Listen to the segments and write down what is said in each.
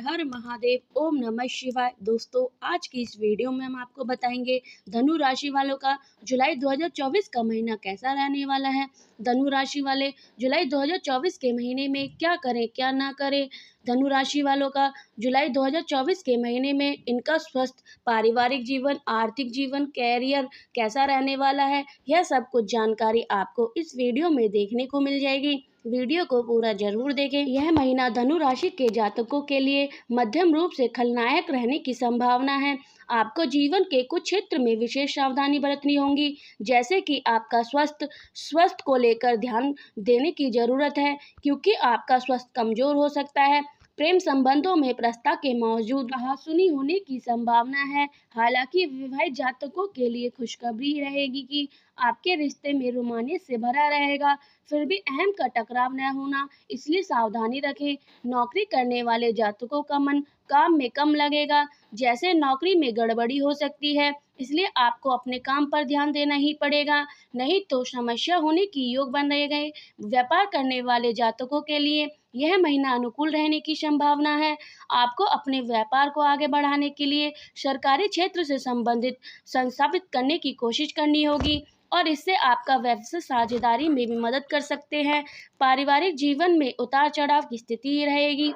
हर महादेव। ओम नमः शिवाय। दोस्तों, आज की इस वीडियो में हम आपको बताएंगे धनु राशि वालों का जुलाई 2024 का महीना कैसा रहने वाला है। धनु राशि वाले जुलाई 2024 के महीने में क्या करें क्या ना करें। धनु राशि वालों का जुलाई 2024 के महीने में इनका स्वस्थ, पारिवारिक जीवन, आर्थिक जीवन, कैरियर कैसा रहने वाला है, यह सब कुछ जानकारी आपको इस वीडियो में देखने को मिल जाएगी। वीडियो को पूरा जरूर देखें। यह महीना धनु राशि के जातकों के लिए मध्यम रूप से खलनायक रहने की संभावना है। आपको जीवन के कुछ क्षेत्र में विशेष सावधानी बरतनी होगी, जैसे कि आपका स्वास्थ्य को लेकर ध्यान देने की जरूरत है, क्योंकि आपका स्वास्थ्य कमजोर हो सकता है। प्रेम संबंधों में प्रस्ताव के मौजूद कहासुनी होने की संभावना है। हालांकि विवाहित जातकों के लिए खुशखबरी रहेगी कि आपके रिश्ते में रोमांस से भरा रहेगा, फिर भी अहम का टकराव न होना, इसलिए सावधानी रखें। नौकरी करने वाले जातकों का मन काम में कम लगेगा, जैसे नौकरी में गड़बड़ी हो सकती है, इसलिए आपको अपने काम पर ध्यान देना ही पड़ेगा, नहीं तो समस्या होने की योग बन रहे गए। व्यापार करने वाले जातकों के लिए यह महीना अनुकूल रहने की संभावना है। आपको अपने व्यापार को आगे बढ़ाने के लिए सरकारी क्षेत्र से संबंधित संस्थापित करने की कोशिश करनी होगी, और इससे आपका व्यवसाय साझेदारी में भी मदद कर सकते हैं। पारिवारिक जीवन में उतार चढ़ाव की स्थिति रहेगी।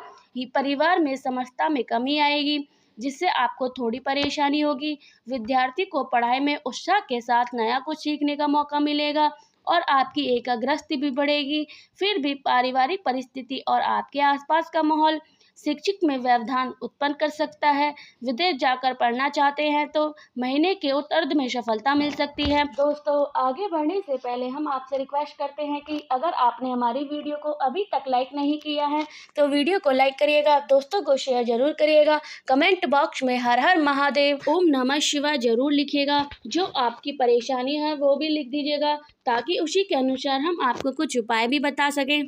परिवार में समरसता में कमी आएगी, जिससे आपको थोड़ी परेशानी होगी। विद्यार्थी को पढ़ाई में उत्साह के साथ नया कुछ सीखने का मौका मिलेगा और आपकी एकाग्रता भी बढ़ेगी। फिर भी पारिवारिक परिस्थिति और आपके आसपास का माहौल शिक्षक में व्यवधान उत्पन्न कर सकता है। विदेश जाकर पढ़ना चाहते हैं तो महीने के उत्तरार्ध में सफलता मिल सकती है। दोस्तों, आगे बढ़ने से पहले हम आपसे रिक्वेस्ट करते हैं कि अगर आपने हमारी वीडियो को अभी तक लाइक नहीं किया है तो वीडियो को लाइक करिएगा, दोस्तों को शेयर जरूर करिएगा, कमेंट बॉक्स में हर हर महादेव, ओम नमः शिवाय जरूर लिखिएगा। जो आपकी परेशानी है वो भी लिख दीजिएगा, ताकि उसी के अनुसार हम आपको कुछ उपाय भी बता सकें।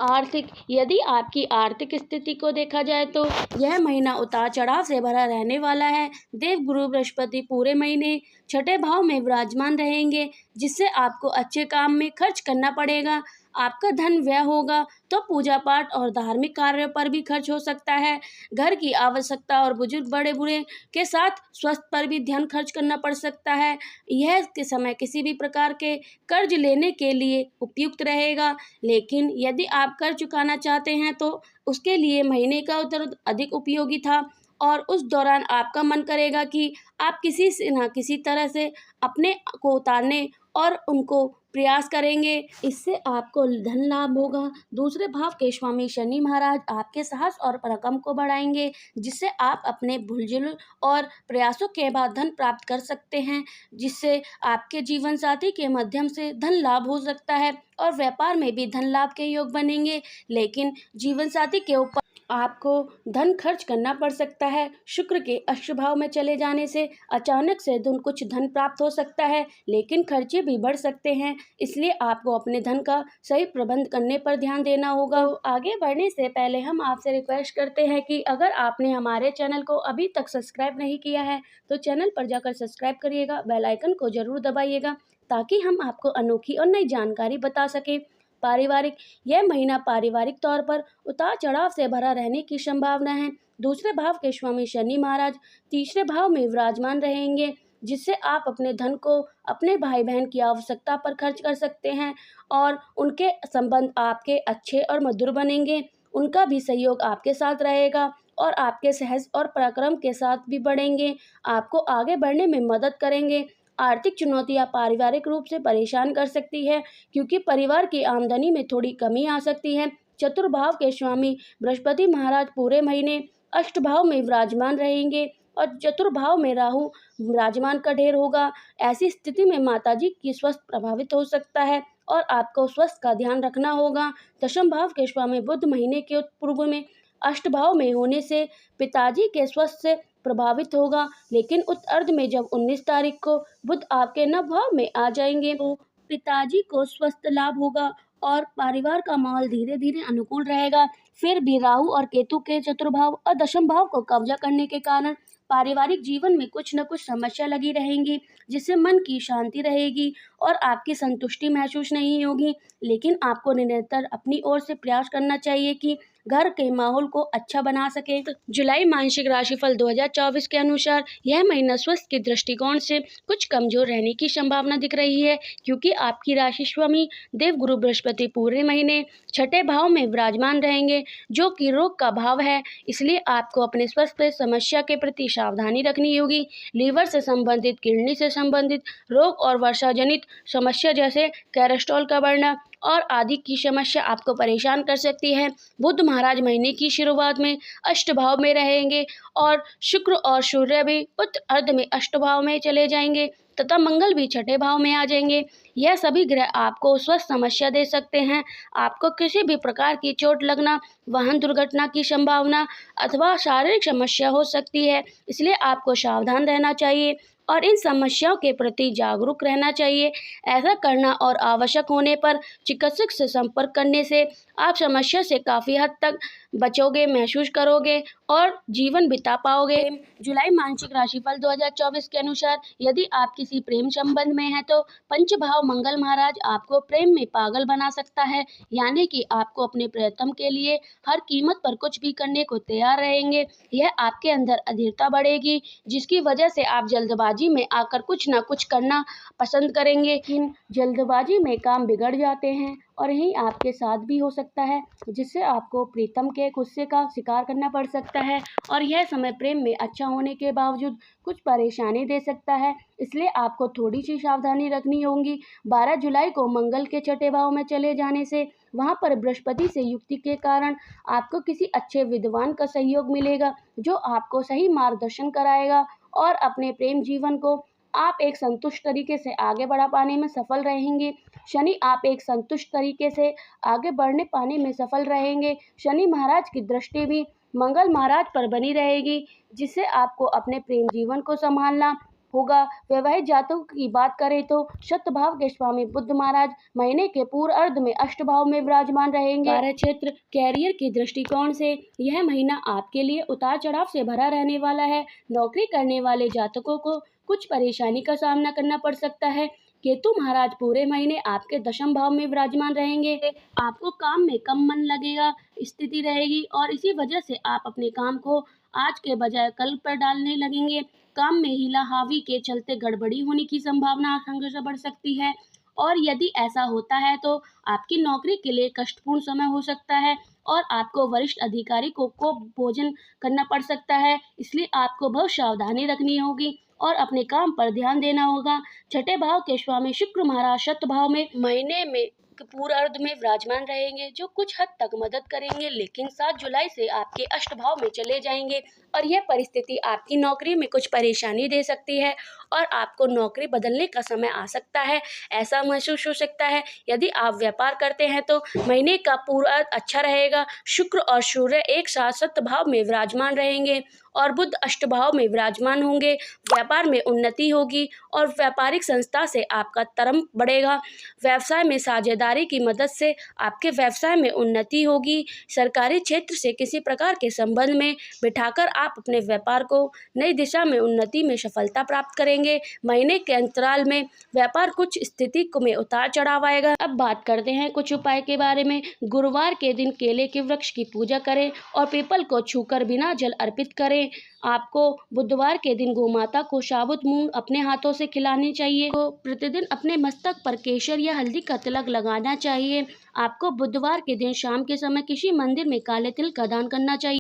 यदि आपकी आर्थिक स्थिति को देखा जाए तो यह महीना उतार चढ़ाव से भरा रहने वाला है। देव गुरु बृहस्पति पूरे महीने छठे भाव में विराजमान रहेंगे, जिससे आपको अच्छे काम में खर्च करना पड़ेगा। आपका धन व्यय होगा तो पूजा पाठ और धार्मिक कार्यों पर भी खर्च हो सकता है। घर की आवश्यकता और बुजुर्ग बड़े बूढ़े के साथ स्वास्थ्य पर भी ध्यान खर्च करना पड़ सकता है। यह के समय किसी भी प्रकार के कर्ज लेने के लिए उपयुक्त रहेगा, लेकिन यदि आप कर्ज चुकाना चाहते हैं तो उसके लिए महीने का उत्तर अधिक उपयोगी था, और उस दौरान आपका मन करेगा कि आप किसी से ना किसी तरह से अपने को उतारने और उनको प्रयास करेंगे। इससे आपको धन लाभ होगा। दूसरे भाव के स्वामी शनि महाराज आपके साहस और पराक्रम को बढ़ाएंगे, जिससे आप अपने भूलजुल और प्रयासों के बाद धन प्राप्त कर सकते हैं, जिससे आपके जीवन साथी के माध्यम से धन लाभ हो सकता है और व्यापार में भी धन लाभ के योग बनेंगे। लेकिन जीवन साथी के ऊपर आपको धन खर्च करना पड़ सकता है। शुक्र के अष्ट भाव में चले जाने से अचानक से कुछ धन प्राप्त हो सकता है, लेकिन खर्चे भी बढ़ सकते हैं, इसलिए आपको अपने धन का सही प्रबंध करने पर ध्यान देना होगा। आगे बढ़ने से पहले हम आपसे रिक्वेस्ट करते हैं कि अगर आपने हमारे चैनल को अभी तक सब्सक्राइब नहीं किया है तो चैनल पर जाकर सब्सक्राइब करिएगा, बेल आइकन को जरूर दबाइएगा, ताकि हम आपको अनोखी और नई जानकारी बता सकें। यह महीना पारिवारिक तौर पर उतार चढ़ाव से भरा रहने की संभावना है। दूसरे भाव के स्वामी शनि महाराज तीसरे भाव में विराजमान रहेंगे, जिससे आप अपने धन को अपने भाई बहन की आवश्यकता पर खर्च कर सकते हैं, और उनके संबंध आपके अच्छे और मधुर बनेंगे। उनका भी सहयोग आपके साथ रहेगा और आपके साहस और पराक्रम के साथ भी बढ़ेंगे, आपको आगे बढ़ने में मदद करेंगे। आर्थिक चुनौतियां पारिवारिक रूप से परेशान कर सकती है, क्योंकि परिवार की आमदनी में थोड़ी कमी आ सकती है। चतुर्भाव के स्वामी बृहस्पति महाराज पूरे महीने अष्ट भाव में विराजमान रहेंगे और चतुर्भाव में राहु विराजमान का ढेर होगा। ऐसी स्थिति में माताजी की स्वास्थ्य प्रभावित हो सकता है और आपको स्वास्थ्य का ध्यान रखना होगा। दशम भाव के स्वामी बुध महीने के पूर्व में अष्ट भाव में होने से पिताजी के स्वास्थ्य से प्रभावित होगा, लेकिन उत्तरार्ध में जब 19 तारीख को बुध आपके नव भाव में आ जाएंगे तो पिताजी को स्वास्थ्य लाभ होगा और परिवार का माहौल धीरे धीरे अनुकूल रहेगा। फिर भी राहु और केतु के चतुर्भाव और दशम भाव को कब्जा करने के कारण पारिवारिक जीवन में कुछ न कुछ समस्या लगी रहेंगी, जिससे मन की शांति रहेगी और आपकी संतुष्टि महसूस नहीं होगी। लेकिन आपको निरंतर अपनी ओर से प्रयास करना चाहिए कि घर के माहौल को अच्छा बना सके। तो जुलाई मासिक राशिफल 2024 के अनुसार यह महीना स्वास्थ्य के दृष्टिकोण से कुछ कमजोर रहने की संभावना दिख रही है, क्योंकि आपकी राशि स्वामी देवगुरु बृहस्पति पूरे महीने छठे भाव में विराजमान रहेंगे, जो कि रोग का भाव है। इसलिए आपको अपने स्वास्थ्य समस्या के प्रति सावधानी रखनी होगी। लीवर से संबंधित, किडनी से संबंधित रोग और वर्षा जनित समस्या जैसे कोलेस्ट्रॉल का बढ़ना और आदि की समस्या आपको परेशान कर सकती है। बुध महाराज महीने की शुरुआत में अष्ट भाव में रहेंगे और शुक्र और सूर्य भी उत्तर अर्ध में अष्ट भाव में चले जाएंगे तथा मंगल भी छठे भाव में आ जाएंगे। यह सभी ग्रह आपको स्वास्थ्य समस्या दे सकते हैं। आपको किसी भी प्रकार की चोट लगना, वाहन दुर्घटना की संभावना अथवा शारीरिक समस्या हो सकती है। इसलिए आपको सावधान रहना चाहिए और इन समस्याओं के प्रति जागरूक रहना चाहिए। ऐसा करना और आवश्यक होने पर चिकित्सक से संपर्क करने से आप समस्या से काफ़ी हद तक बचोगे, महसूस करोगे और जीवन बिता पाओगे। जुलाई मासिक राशिफल 2024 के अनुसार यदि आप किसी प्रेम संबंध में हैं तो पंच भाव मंगल महाराज आपको प्रेम में पागल बना सकता है, यानी कि आपको अपने प्रियतम के लिए हर कीमत पर कुछ भी करने को तैयार रहेंगे। यह आपके अंदर अधीरता बढ़ेगी, जिसकी वजह से आप जल्दबाजी में आकर कुछ न कुछ करना पसंद करेंगे, लेकिन जल्दबाजी में काम बिगड़ जाते हैं और यही आपके साथ भी हो सकता है, जिससे आपको प्रीतम के गुस्से का शिकार करना पड़ सकता है और यह समय प्रेम में अच्छा होने के बावजूद कुछ परेशानी दे सकता है। इसलिए आपको थोड़ी सी सावधानी रखनी होगी। 12 जुलाई को मंगल के छठे भाव में चले जाने से वहां पर बृहस्पति से युक्ति के कारण आपको किसी अच्छे विद्वान का सहयोग मिलेगा, जो आपको सही मार्गदर्शन कराएगा और अपने प्रेम जीवन को आप एक संतुष्ट तरीके से आगे बढ़ा पाने में सफल रहेंगे। शनि आप एक संतुष्ट तरीके से आगे बढ़ने पाने में सफल रहेंगे। शनि महाराज की दृष्टि भी मंगल महाराज पर बनी रहेगी, जिससे आपको अपने प्रेम जीवन को संभालना होगा। वैवाहिक जातकों की बात करें तो शत भाव के स्वामी बुध महाराज महीने के पूर्व अर्ध में अष्ट भाव में विराजमान रहेंगे। कार्य क्षेत्र, कैरियर के दृष्टिकोण से यह महीना आपके लिए उतार चढ़ाव से भरा रहने वाला है। नौकरी करने वाले जातकों को कुछ परेशानी का सामना करना पड़ सकता है। केतु महाराज पूरे महीने आपके दशम भाव में विराजमान रहेंगे। आपको काम में कम मन लगेगा स्थिति रहेगी और इसी वजह से आप अपने काम को आज के बजाय कल पर डालने लगेंगे। काम में हीला हावी के चलते गड़बड़ी होने की संभावना आशंका से बढ़ सकती है और यदि ऐसा होता है तो आपकी नौकरी के लिए कष्टपूर्ण समय हो सकता है और आपको वरिष्ठ अधिकारी को भोजन करना पड़ सकता है। इसलिए आपको बहुत सावधानी रखनी होगी और अपने काम पर ध्यान देना होगा। छठे भाव के स्वामी शुक्र महाराज शत भाव में महीने में पूर्व अर्ध में विराजमान रहेंगे, जो कुछ हद तक मदद करेंगे, लेकिन 7 जुलाई से आपके अष्ट भाव में चले जाएंगे और यह परिस्थिति आपकी नौकरी में कुछ परेशानी दे सकती है और आपको नौकरी बदलने का समय आ सकता है, ऐसा महसूस हो सकता है। यदि आप व्यापार करते हैं तो महीने का पूर्व अर्ध अच्छा रहेगा। शुक्र और सूर्य एक साथ सप्त भाव में विराजमान रहेंगे और बुध अष्ट भाव में विराजमान होंगे। व्यापार में उन्नति होगी और व्यापारिक संस्था से आपका तरम बढ़ेगा। व्यवसाय में साझेदारी की मदद से आपके व्यवसाय में उन्नति होगी। सरकारी क्षेत्र से किसी प्रकार के संबंध में बिठाकर आप अपने व्यापार को नई दिशा में उन्नति में सफलता प्राप्त करेंगे। महीने के अंतराल में व्यापार कुछ स्थिति में उतार चढ़ाव आएगा। अब बात करते हैं कुछ उपाय के बारे में। गुरुवार के दिन केले के वृक्ष की पूजा करें और पीपल को छूकर बिना जल अर्पित करें। आपको बुधवार के दिन गोमाता को साबुत मूंग अपने हाथों से खिलानी चाहिए। तो प्रतिदिन अपने मस्तक पर केसर या हल्दी का तिलक लगाना चाहिए। आपको बुधवार के दिन शाम के समय किसी मंदिर में काले तिल का दान करना चाहिए।